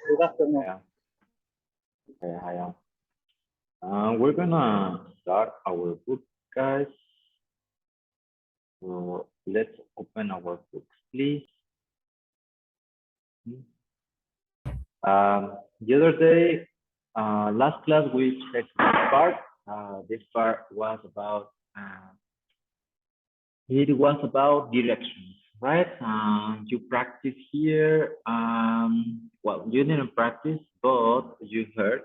Good afternoon. Yeah. Okay, hi. We're gonna start our book, guys. So let's open our books, please. The other day, last class we checked this part. This part was about directions, right? You practice here. Well, you didn't practice, but you heard.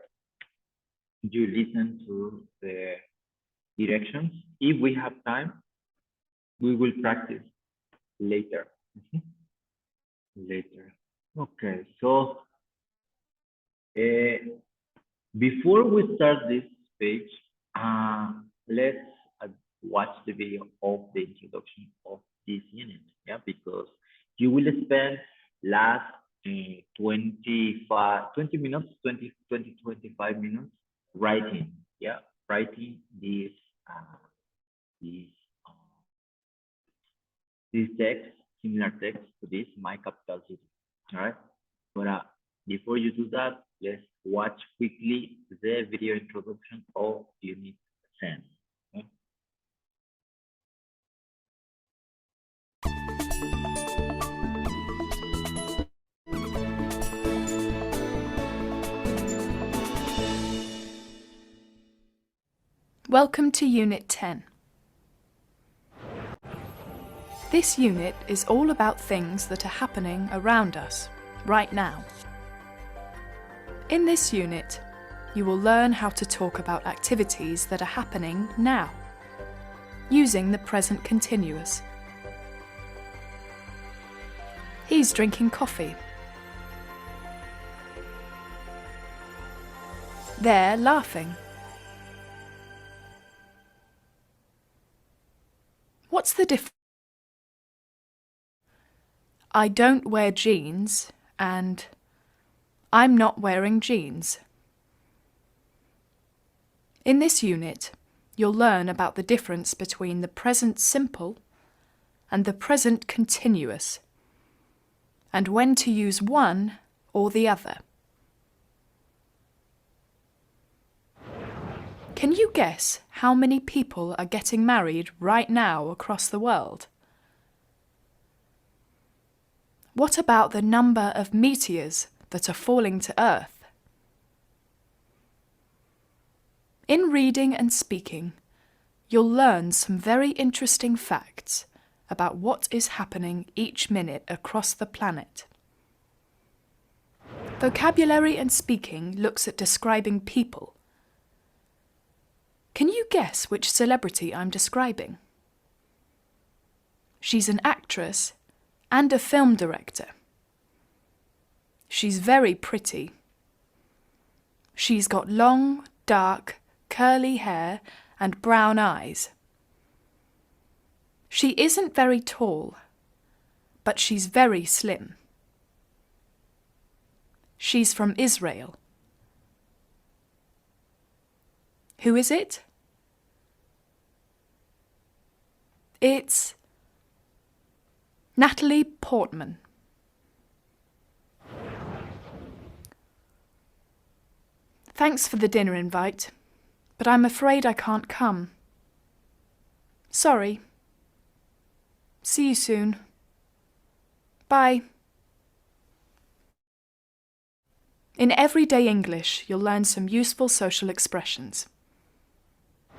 You listen to the directions. If we have time, we will practice later. Later. Okay, so before we start this page, let's watch the video of the introduction of this unit, yeah, because you will spend last 20 minutes, 25 minutes writing, yeah, writing this, uh, this text, similar text to this, my capital city, all right? But before you do that, let's watch quickly the video introduction of Unit 10. Okay? Welcome to Unit 10. This unit is all about things that are happening around us right now. In this unit, you will learn how to talk about activities that are happening now, using the present continuous. He's drinking coffee. They're laughing. What's the difference? I don't wear jeans and I'm not wearing jeans. In this unit, you'll learn about the difference between the present simple and the present continuous, and when to use one or the other. Can you guess how many people are getting married right now across the world? What about the number of meteors that are falling to Earth? In reading and speaking, you'll learn some very interesting facts about what is happening each minute across the planet. Vocabulary and speaking looks at describing people. Can you guess which celebrity I'm describing? She's an actress and a film director. She's very pretty. She's got long, dark, curly hair and brown eyes. She isn't very tall, but she's very slim. She's from Israel. Who is it? It's Natalie Portman. Thanks for the dinner invite, but I'm afraid I can't come. Sorry. See you soon. Bye. In everyday English, you'll learn some useful social expressions.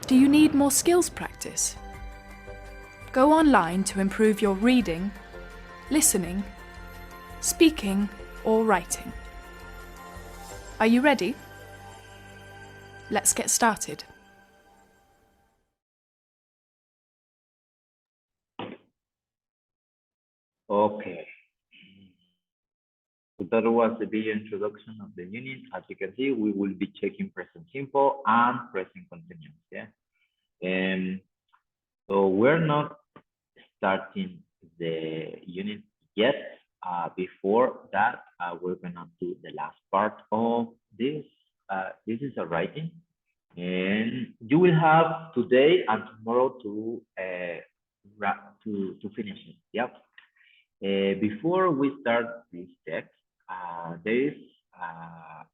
Do you need more skills practice? Go online to improve your reading, listening, speaking, or writing. Are you ready? Let's get started. Okay. So that was the video introduction of the unit. As you can see, we will be checking present simple and present continuous. Yeah. So we're not starting the unit yet. Before that, we're gonna do the last part of this. This is a writing, and you will have today and tomorrow to finish it. Yep. Before we start this text, there is uh,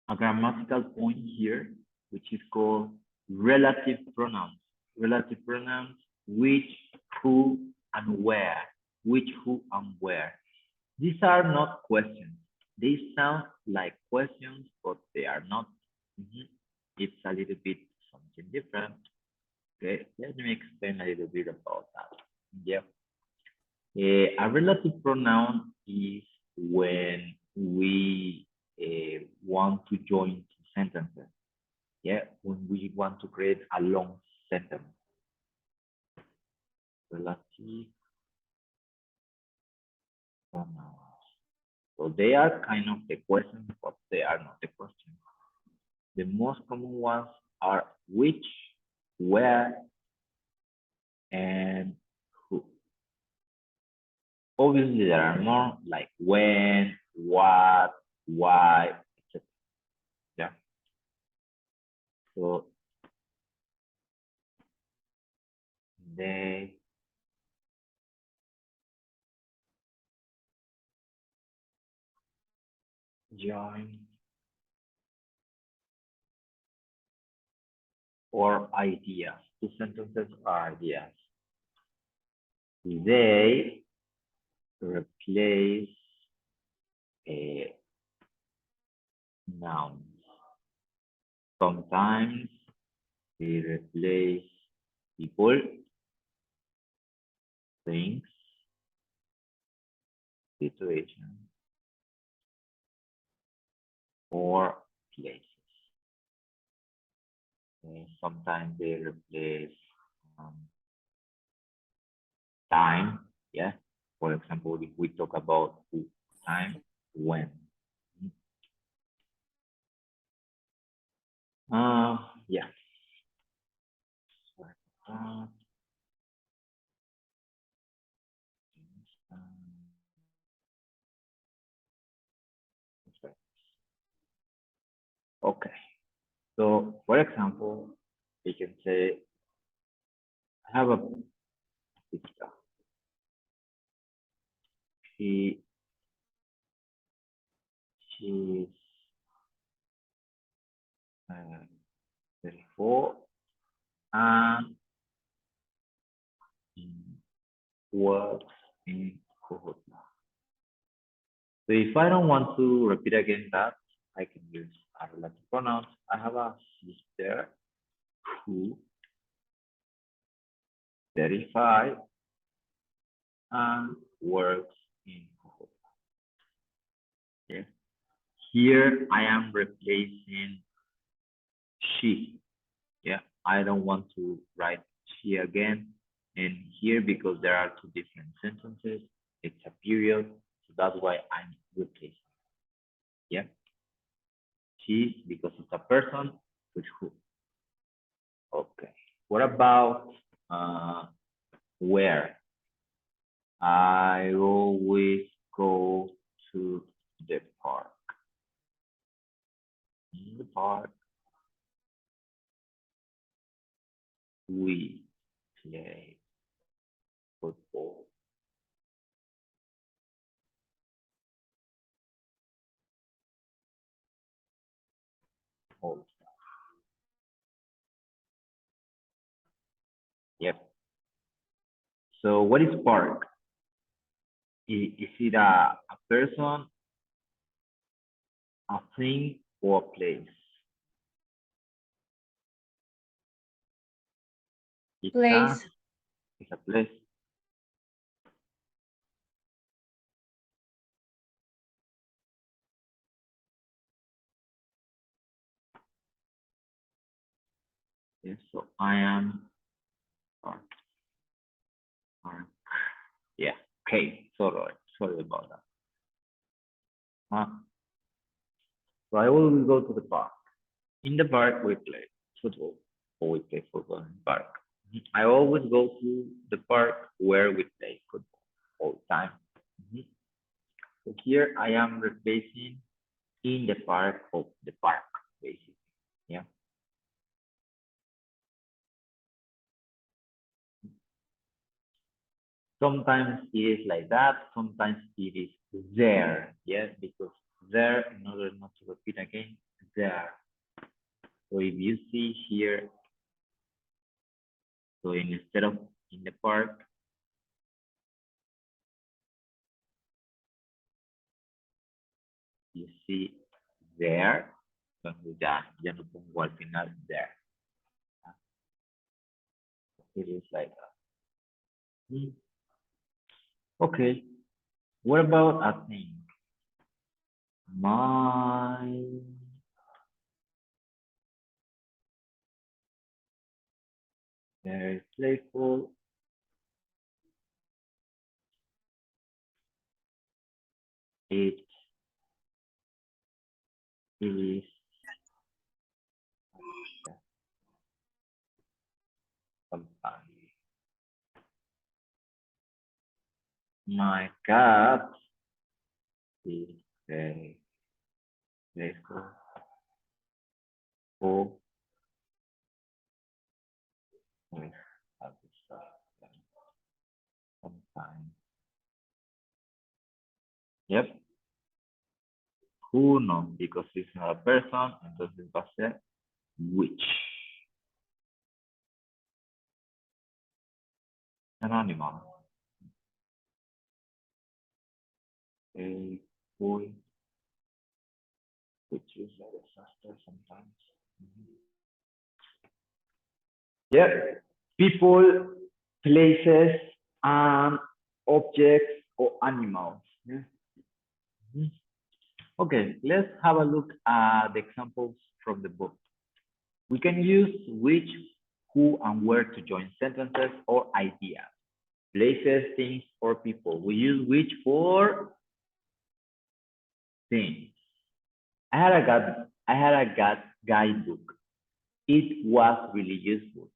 a grammatical point here, which is called relative pronouns. Relative pronouns, which, who, and where. Which, who, and where. These are not questions. They sound like questions, but they are not. It's a little bit something different. Okay, let me explain a little bit about that. Yeah. A relative pronoun is when we want to join two sentences. Yeah, when we want to create a long sentence. Relative pronouns. So they are kind of the question, but they are not the question. The most common ones are which, where, and who. Obviously, there are more like when, what, why, etc. Yeah. So they join or ideas. Two sentences are ideas. They replace a noun. Sometimes they replace people, things, situations, or places. And sometimes they replace time. Yeah. For example, if we talk about time, when. Yeah. Uh, okay. So, for example, we can say, I have a pizza. She, she's 34 and works in Cojutla. So if I don't want to repeat again that, I can use a relative pronouns. I have a sister who 35 and works in Cojutla. Yeah. Here I am replacing she. Yeah, I don't want to write she again. And here, because there are two different sentences, it's a period. So that's why I'm replacing. Yeah. She, because it's a person with who. Okay. What about where? I always go to the park. In the park, we play football. All the time. Yep. So what is park? Is it a person, a thing, or a place? Place. It's a place. Yes, so I am park. Park. Yeah. Okay. Sorry about that. So I will go to the park. In the park, we play football, or we play football in the park. I always go to the park where we play football all the time. So here I am replacing in the park of the park, basically. Yeah. Sometimes it is like that. Sometimes it is there. Yes, because there in order not to repeat again. There. So if you see here, so instead of in the park, you see there. Entonces ya no pongo al final there. It is like that. Okay. What about a thing? My very playful. It is sometimes. My cat is very playful. Oh, with other stuff sometimes. Yep. Who no, because it's not a person, entonces va a ser which. An animal. A boy, which is a disaster sometimes. Yep. People, places, and objects or animals. Yeah. Okay, let's have a look at the examples from the book. We can use which, who, and where to join sentences or ideas. Places, things, or people. We use which for things. I had a guidebook. It was really useful.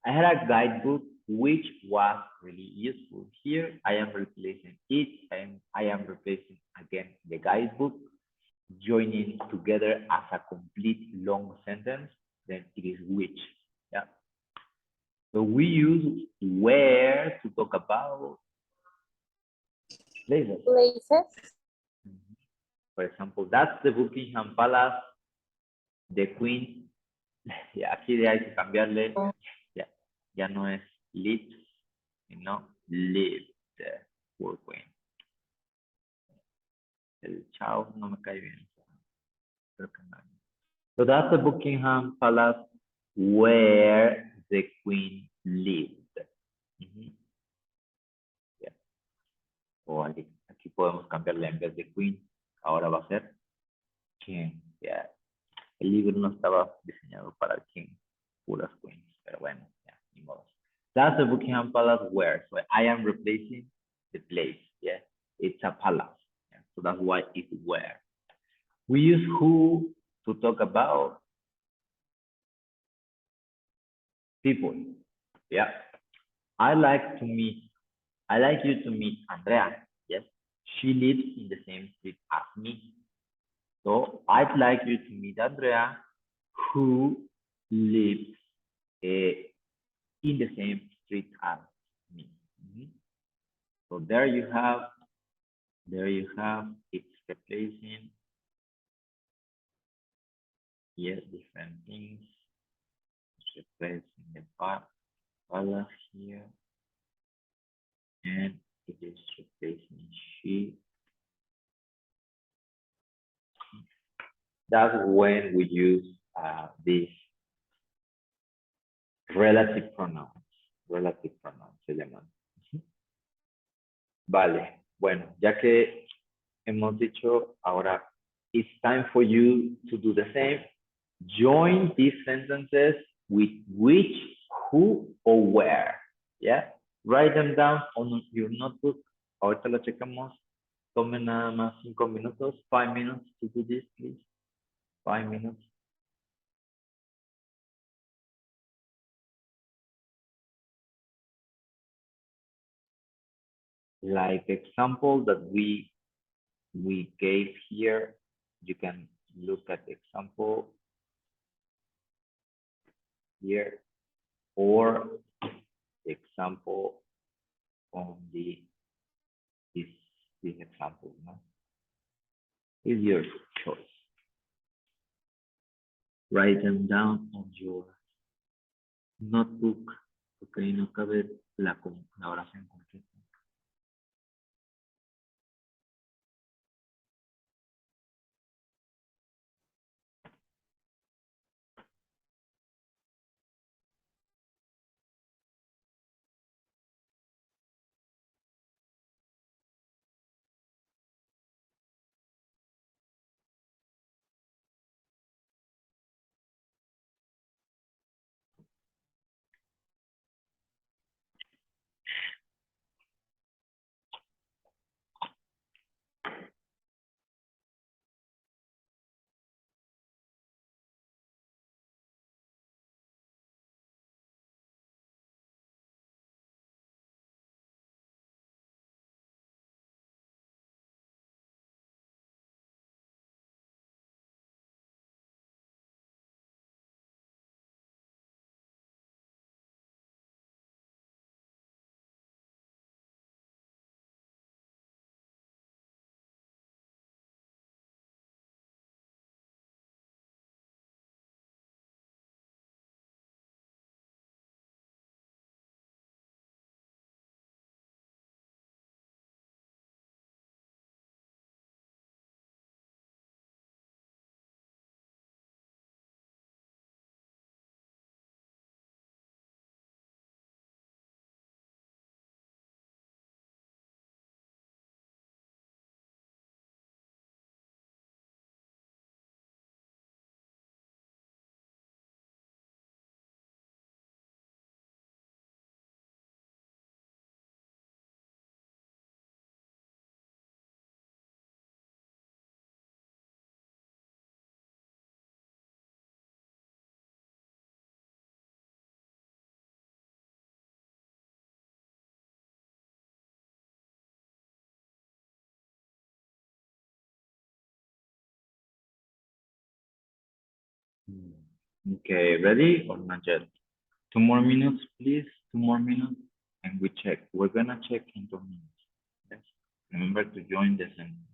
I had a guidebook which was really useful. Here I am replacing it and I am replacing again the guidebook, joining together as a complete long sentence, then it is which. Yeah. So we use where to talk about places. For example, that's the Buckingham Palace, the Queen. Ya, aquí hay que cambiarle. Ya no es lives, sino lived. Poor Queen. El chao no me cae bien. So that's the Buckingham Palace where the Queen lived. Yeah. O aquí podemos cambiarle en vez de Queen. Ahora va a ser King. Yeah. El libro no estaba diseñado para el King, puras Queens, pero bueno, ya, ni modo. That's the Buckingham Palace where, so I am replacing the place, yeah. It's a palace, yeah? So that's why it's where. We use who to talk about people, yeah. I like you to meet Andrea, yes. She lives in the same street as me. So I'd like you to meet Andrea, who lives in the same street as me. So there you have, it's replacing, yes, different things. It's replacing the palace here, and it is replacing she. That's when we use this relative pronouns. Relative pronouns se llaman. Vale, bueno, ya que hemos dicho, ahora it's time for you to do the same. Join these sentences with which, who, or where. Yeah, write them down on your notebook. Ahorita lo checamos. Tomen nada más 5 minutos, 5 minutes to do this, please. 5 minutes. Like the example that we gave here, you can look at the example here, or the example on this example, no? Is your choice. Write them down on your notebook, porque ahí no cabe la oración completa. Okay, ready or not yet? 2 more minutes, please. 2 more minutes, and we check. We're gonna check in 2 minutes. Yes. Remember to join the sentence.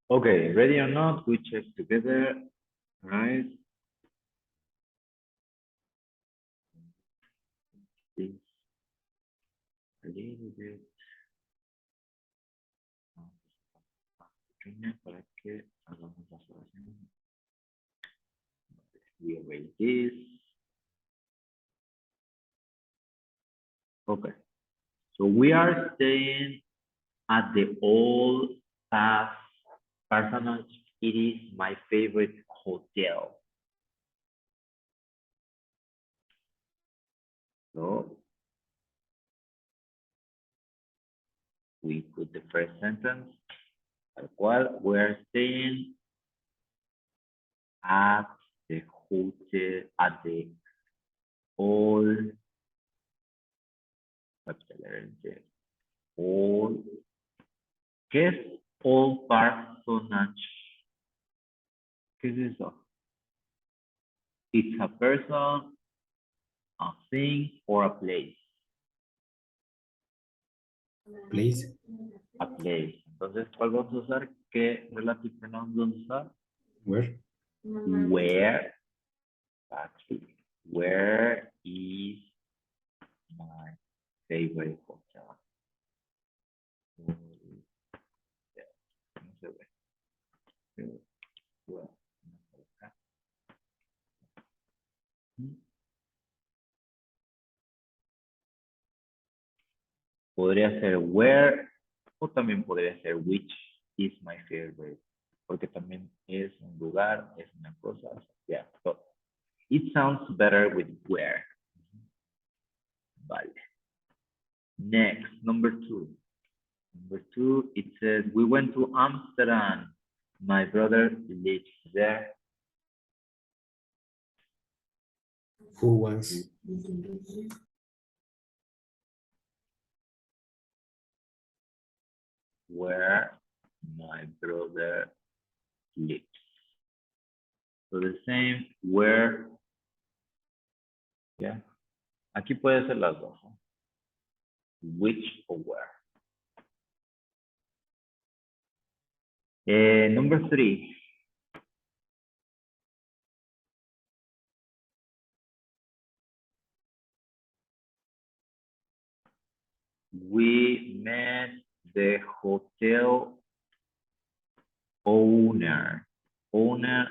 Okay, ready or not, we check together, right? This a little bit pequeña para que hagamos las oraciones. We erase this. Okay, so we are staying at the old past personage. It is my favorite hotel. So we put the first sentence, al cual we're staying at the hotel, at the old, old, ¿qué es old personage? ¿Qué es eso? It's a person A thing or a place. Place. A place. Entonces, ¿cuál vamos a usar? ¿Qué relative pronoun vamos a usar? Where? Where. Actually, where is my favorite hotel? No se ve. Where. Podría ser where o también podría ser which is my favorite, porque también es un lugar, es una cosa. Yeah, so it sounds better with where. Vale. Next, number 2. Number 2, it says, we went to Amsterdam. My brother lives there. Who was? Where my brother lives. So the same, where. Yeah. Aquí puede ser las dos. ¿No? Which or where. Number 3. We met the hotel owner. Owner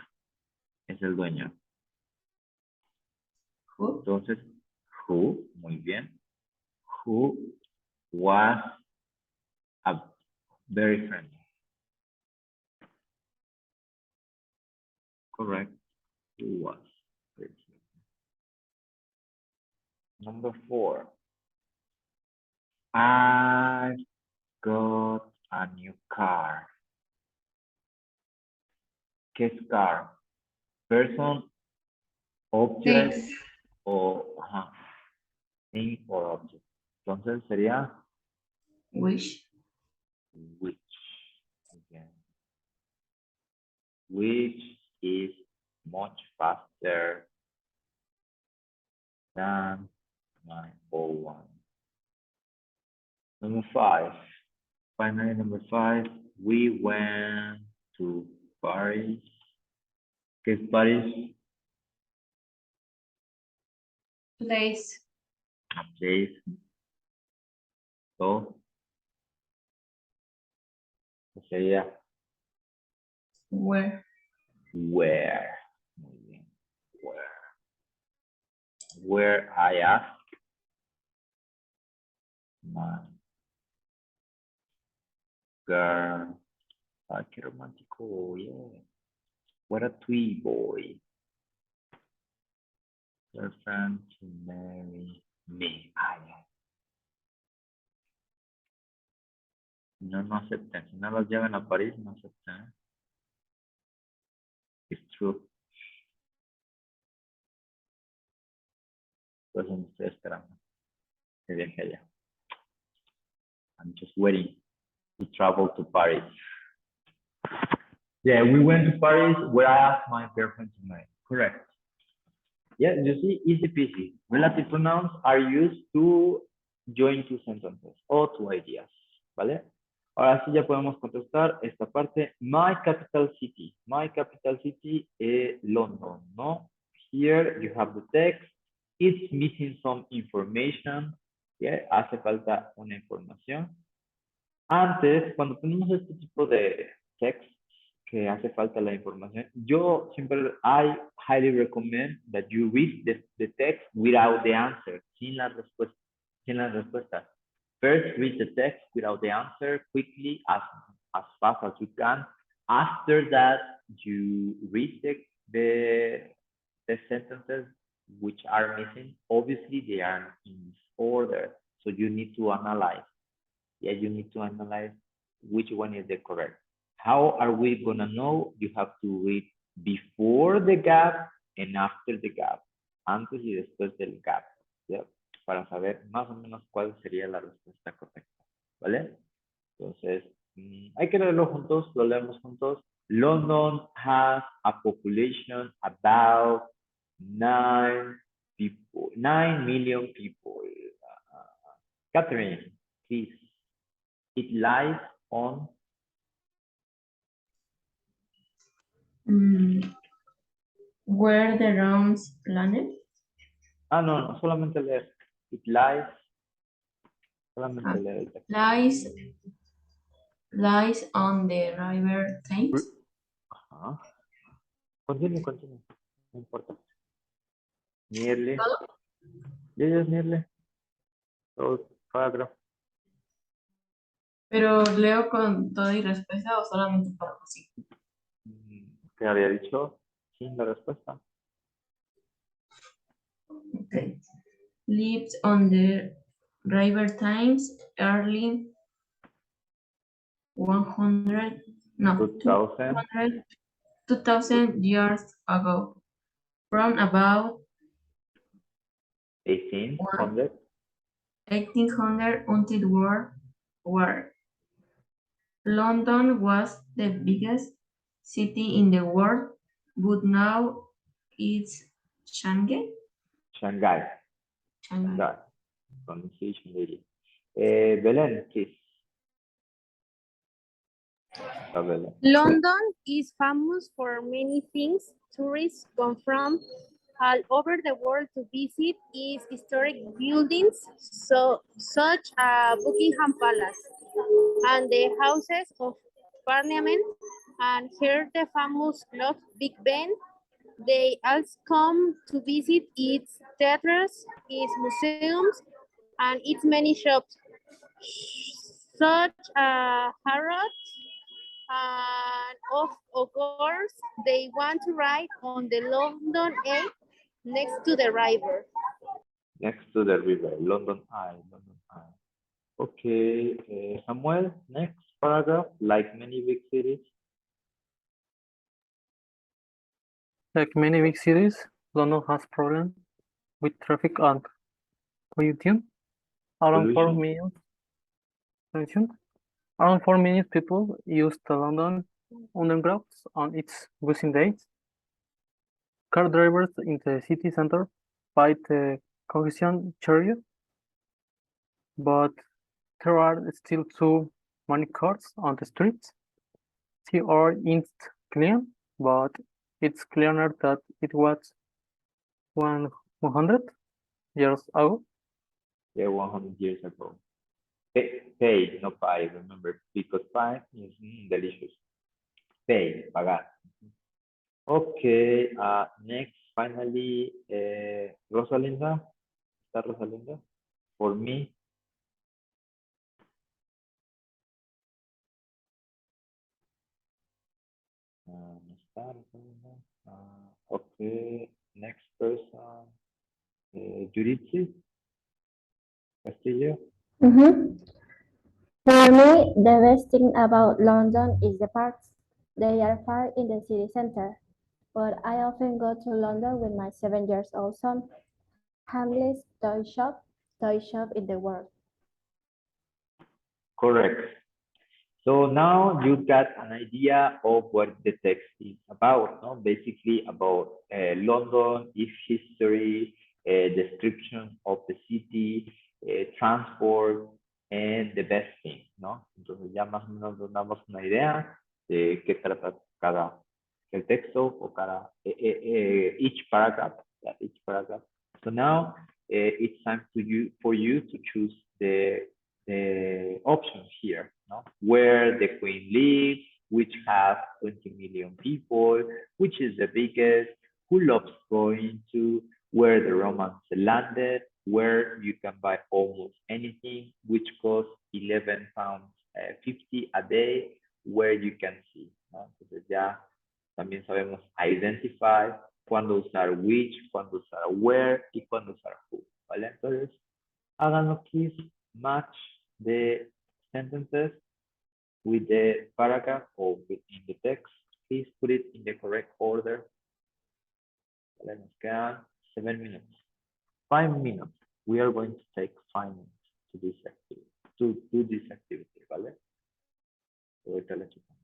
es el dueño. Who? Entonces, who, muy bien. Who was a very friendly. Correct. Who was very friendly. Number 4. I got a new car. ¿Qué es car? Person, object, Things. o thing or object. Entonces sería Which. which. Again. Which is much faster than my old one. Number 5. Finally, number 5. We went to Paris. ¿Qué es Paris? Place. A place. So, sería Where. where. Muy bien. Where. Where I ask my girl. Ay, qué romántico, yeah. What a twee boy. Girlfriend to marry me. Ay, ay. No, no aceptan. Si no los llevan a París, no aceptan. It's true. Pues me estoy esperando. Que viaje allá. I'm just waiting to travel to Paris. Yeah, we went to Paris where I asked my girlfriend to marry. Correct. Yeah, you see, easy peasy. Relative pronouns are used to join two sentences or two ideas. ¿Vale? Ahora sí ya podemos contestar esta parte. My capital city. My capital city is London, ¿no? Here you have the text. It's missing some information. Yeah, hace falta una información. Antes, cuando ponemos este tipo de text, que hace falta la información, yo siempre, I highly recommend that you read the text without the answer, sin la respuesta. Sin la respuesta. First, read the text without the answer quickly, as fast as you can. After that, you read the sentences which are missing. Obviously, they are in order, so you need to analyze. Yeah, you need to analyze which one is the correct. How are we gonna know? You have to read before the gap and after the gap. Antes y después del gap. ¿Ya? Para saber más o menos cuál sería la respuesta correcta. ¿Vale? Entonces, hay que leerlo juntos, lo leemos juntos. London has a population about 9 people, 9 million people. Catherine, please. It lies on Where the rounds planet? no, solamente leer. It lies, solamente leer el texto. Lies on the river Thames. Ajá. Continue. No importa. Nearly. Yes, nearly. So, paragraph. Pero leo con toda y respuesta o solamente para así. ¿Qué había dicho? Sin la respuesta. Okay. Lived on the river Thames early 100, no, 2000. 2000 years ago. From about 1800. 1800 until World War. London was the biggest city in the world, but now it's Shanghai. Shanghai. Pronunciation lady. Belén, please. Belén. London is famous for many things. Tourists come from all over the world to visit its historic buildings, such as Buckingham Palace and the Houses of Parliament, and here the famous clock Big Ben. They also come to visit its theaters, its museums, and its many shops, such as Harrods. And of course, they want to ride on the London Eye next to the river. Next to the river, London Eye. Okay, Samuel, next paragraph. Like many big cities. Like many big cities, London has problems with traffic and pollution. Around 4 Pollution. million, pollution. Around 4 million people use the London Underground on its busy days. Car drivers in the city center fight the congestion chariot, but there are still too many cars on the streets. They aren't clean, but it's cleaner that it was 100 years ago. Yeah, 100 years ago. Pay, no pie, remember, because pie is delicious. Pay, pagar. Okay, next, finally, Rosalinda. ¿Está Rosalinda? For me. No está Rosalinda. Okay, next person. Yuritsi Castillo. For me, the best thing about London is the parks. They are far in the city center, but I often go to London with my 7-year-old son. Hamlet's toy shop in the world. Correct. So now you got an idea of what the text is about, no? Basically about London, its history, description of the city, transport, and the best thing, ¿no? Entonces ya más o menos nos damos una idea de qué trata el texto o each paragraph, each paragraph. So now it's time for you to choose the options here, no? Where the queen lives, which has 20 million people, which is the biggest, who loves going to, where the Romans landed, where you can buy almost anything, which costs 11 pounds 50 a day, where you can see, ¿no? Entonces ya también sabemos identify, cuándo usar which, cuándo usar where y cuándo usar who, ¿vale? Entonces, háganlo, please, match the sentences with the paragraph or within the text. Please put it in the correct order. Vale, nos quedan 7 minutes. 5 minutes. We are going to take 5 minutes to this activity, to do this activity, ¿vale? Ahorita le checamos.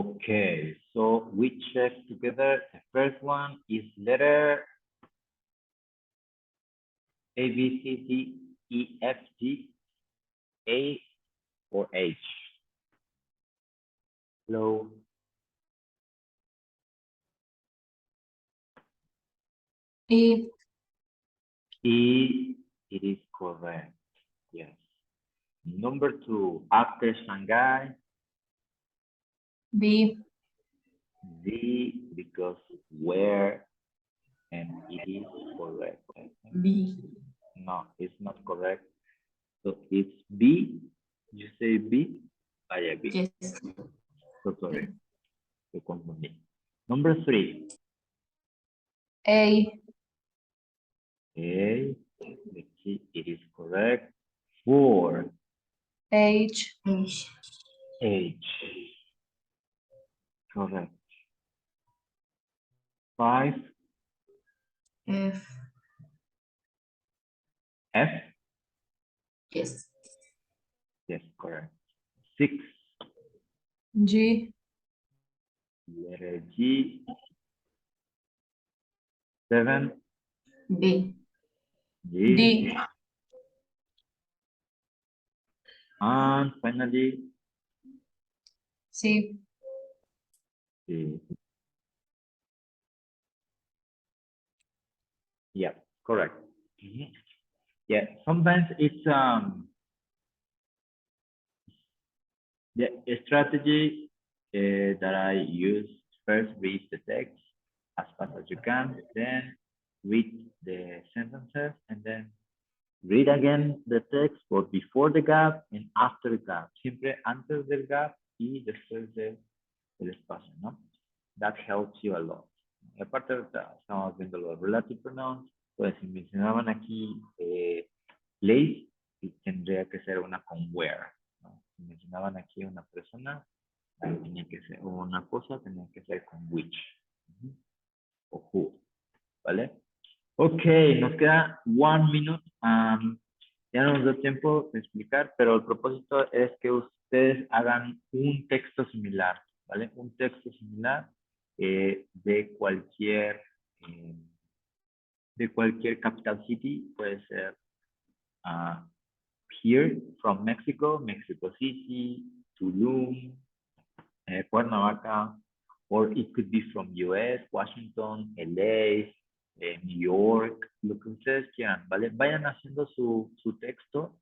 Okay, so we check together. The first one is letter A, B, C, D, E, F, G, A, or H. Hello. E. E, it is correct. Yes. Number 2, after Shanghai, B. D, because where, and it is correct. B. No, it's not correct. So it's B. You say B? Vaya B. Yes. So sorry. To confundí. Number 3. A. A. Let's see. It is correct. 4. H. H. H. Correct. 5. F. F. Yes. Yes, correct. 6. G. Letter G. 7. B. G. D. And finally, C. C. Yeah, correct. Mhm. Yeah, sometimes it's the strategy that I use. First, read the text as fast as you can, then read the sentences, and then read again the text, but before the gap and after the gap. Siempre antes del gap y después del espacio, ¿no? That helps you a lot. Y aparte, ahorita estamos viendo los relative pronouns. Pues si mencionaban aquí place, tendría que ser una con where, ¿no? Si mencionaban aquí una persona, tenía que ser, o una cosa, tenía que ser con which. O who, ¿vale? Ok, nos queda 1 minute. Ya no nos da tiempo de explicar, pero el propósito es que ustedes hagan un texto similar, ¿vale? Un texto similar de cualquier capital city. Puede ser here from Mexico, Mexico City, Tulum, Cuernavaca, or it could be from US, Washington, LA, New York, lo que ustedes quieran, ¿vale? Vayan haciendo su texto.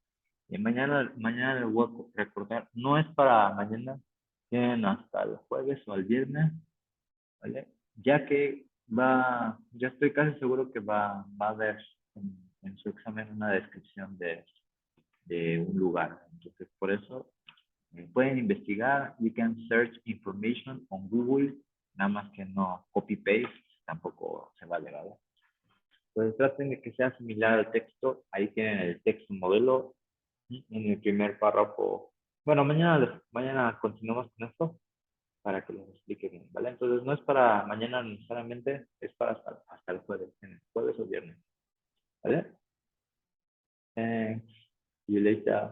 Mañana les voy a recordar, no es para mañana, tienen hasta el jueves o el viernes, ¿vale? Ya que ya estoy casi seguro que va a haber en su examen una descripción de un lugar. Entonces, por eso pueden investigar. You can search information on Google, nada más que no copy-paste, tampoco se vale, ¿vale? Pues traten de que sea similar al texto. Ahí tienen el texto modelo en el primer párrafo. Bueno, mañana continuamos con esto para que les explique bien, ¿vale? Entonces no es para mañana necesariamente, es para hasta el jueves, en el jueves o viernes, ¿vale? Thanks. See you later.